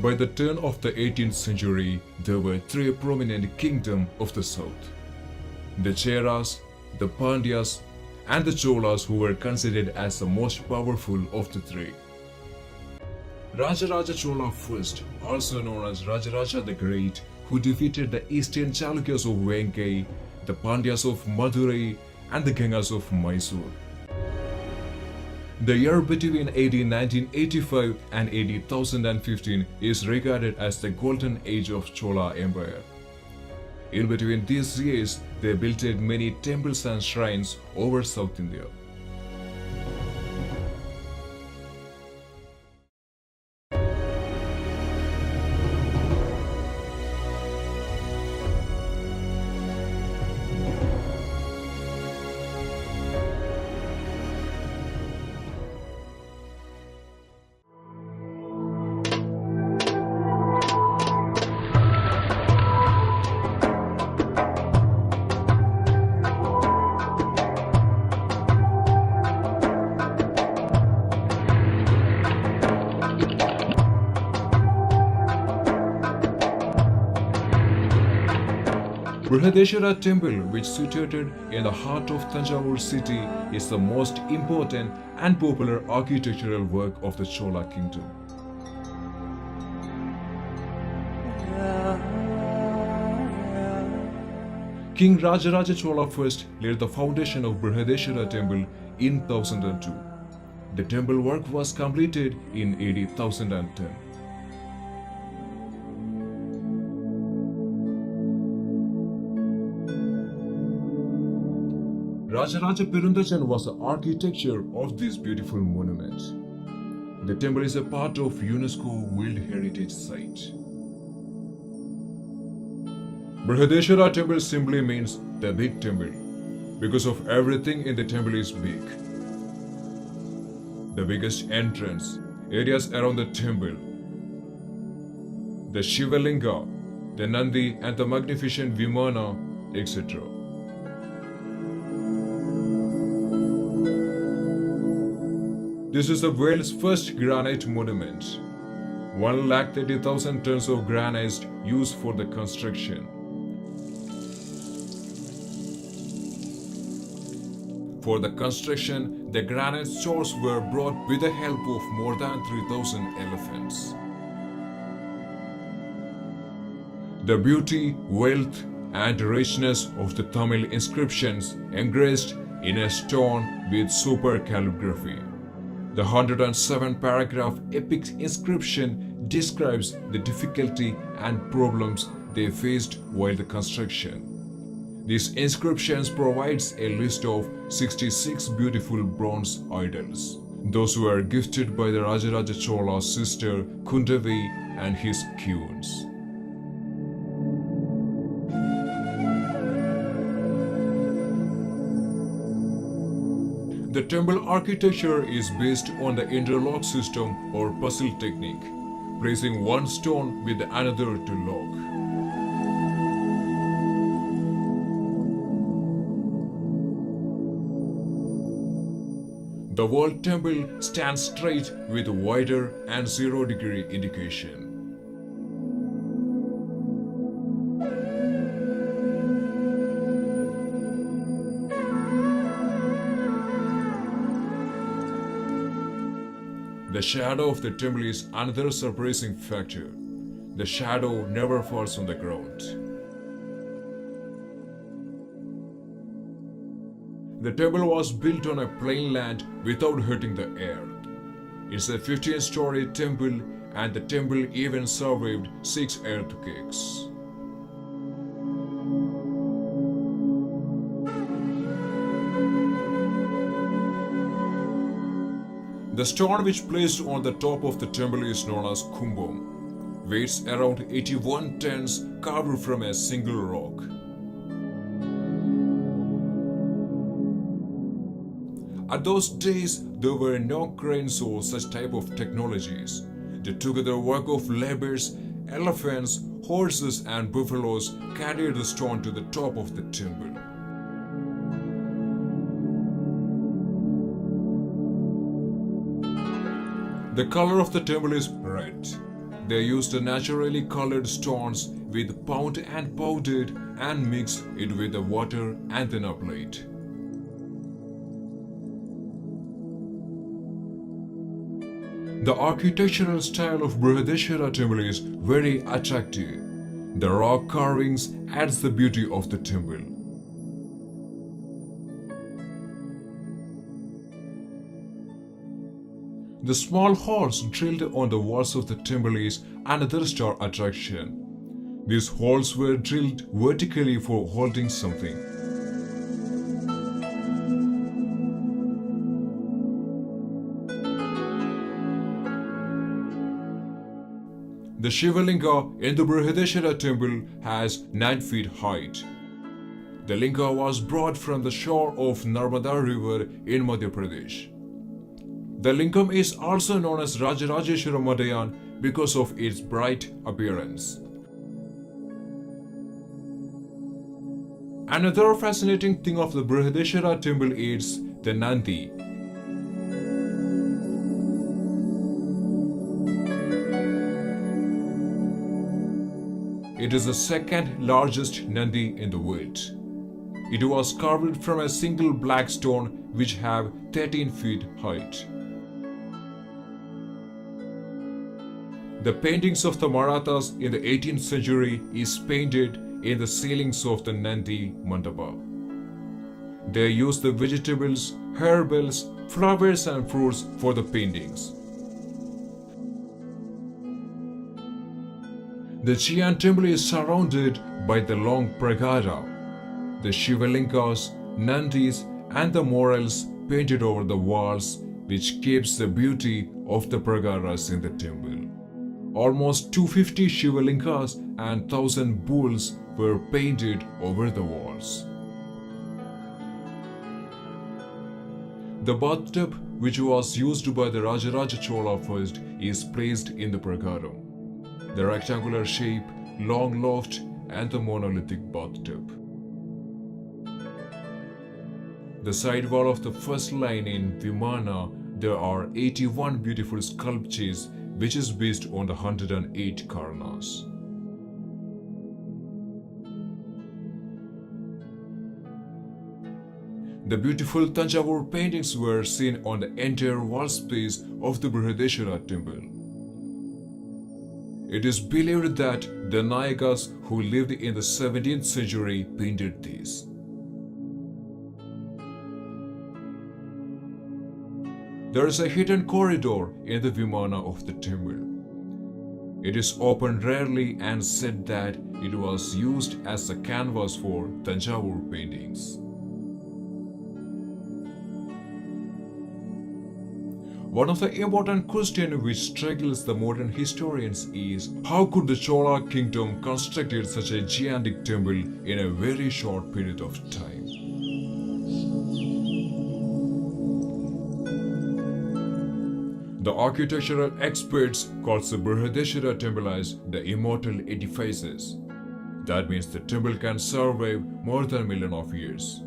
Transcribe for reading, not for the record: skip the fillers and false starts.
By the turn of the 18th century, there were three prominent kingdoms of the south: the Cheras, the Pandyas, and the Cholas, who were considered as the most powerful of the three. Rajaraja Chola I, also known as Rajaraja the Great, who defeated the eastern Chalukyas of Venkai, the Pandyas of Madurai, and the Gangas of Mysore. The year between AD 1985 and AD 1015 is regarded as the golden age of Chola Empire. In between these years, they built many temples and shrines over South India. Brihadeshwara temple, which is situated in the heart of Thanjavur city, is the most important and popular architectural work of the Chola kingdom. King Rajaraja Chola first laid the foundation of Brihadeshwara temple in 1002. The temple work was completed in AD 1010. Rajaraja Perundajan was the architecture of this beautiful monument. The temple is a part of UNESCO World Heritage Site. Brihadeshwara temple simply means the big temple, because of everything in the temple is big. The biggest entrance, areas around the temple, the Shivalinga, the Nandi and the magnificent Vimana, etc. This is the world's first granite monument. 130,000 tons of granite used for the construction. For the construction, the granite stores were brought with the help of more than 3,000 elephants. The beauty, wealth, and richness of the Tamil inscriptions engraved in a stone with super calligraphy. The 107 paragraph epic inscription describes the difficulty and problems they faced while the construction. These inscriptions provides a list of 66 beautiful bronze idols. Those were gifted by the Rajaraja Chola's sister Kundavi and his queens. The temple architecture is based on the interlock system or puzzle technique, placing one stone with another to lock. The wall temple stands straight with wider and 0-degree indication. The shadow of the temple is another surprising factor. The shadow never falls on the ground. The temple was built on a plain land without hurting the air. It's a 15-story temple, and the temple even survived 6 earthquakes. The stone which placed on the top of the temple is known as Kumbham, weighs around 81 tons, carved from a single rock. At those days, there were no cranes or such type of technologies. They took the work of laborers, elephants, horses and buffaloes carried the stone to the top of the temple. The color of the temple is red. They used naturally colored stones with pound and powdered and mixed it with the water and then applied. The architectural style of Brihadeshwara temple is very attractive. The rock carvings adds the beauty of the temple. The small holes drilled on the walls of the temple is another star attraction. These holes were drilled vertically for holding something. The Shivalinga in the Brihadeshwara temple has 9 feet height. The linga was brought from the shore of Narmada river in Madhya Pradesh. The lingam is also known as Rajarajeshwara Madayan because of its bright appearance. Another fascinating thing of the Brihadeshwara temple is the Nandi. It is the second largest Nandi in the world. It was carved from a single black stone which have 13 feet height. The paintings of the Marathas in the 18th century is painted in the ceilings of the Nandi Mandapa. They use the vegetables, herbals, flowers and fruits for the paintings. The Chiyan temple is surrounded by the long pragada. The Shivalingas, Nandis and the morals painted over the walls which keeps the beauty of the pragadas in the temple. Almost 250 Shivalingas and 1000 bulls were painted over the walls. The bathtub, which was used by the Rajaraja Chola first, is placed in the pragadam. The rectangular shape, long loft, and the monolithic bathtub. The side wall of the first line in Vimana, there are 81 beautiful sculptures which is based on the 108 Karanas. The beautiful Thanjavur paintings were seen on the entire wall space of the Brihadeshwara temple. It is believed that the Nayakas who lived in the 17th century painted these. There is a hidden corridor in the Vimana of the temple. It is opened rarely and said that it was used as a canvas for Thanjavur paintings. One of the important questions which struggles the modern historians is how could the Chola kingdom constructed such a gigantic temple in a very short period of time? The architectural experts call the Brihadeshwara temple as the immortal edifices. That means the temple can survive more than a million of years.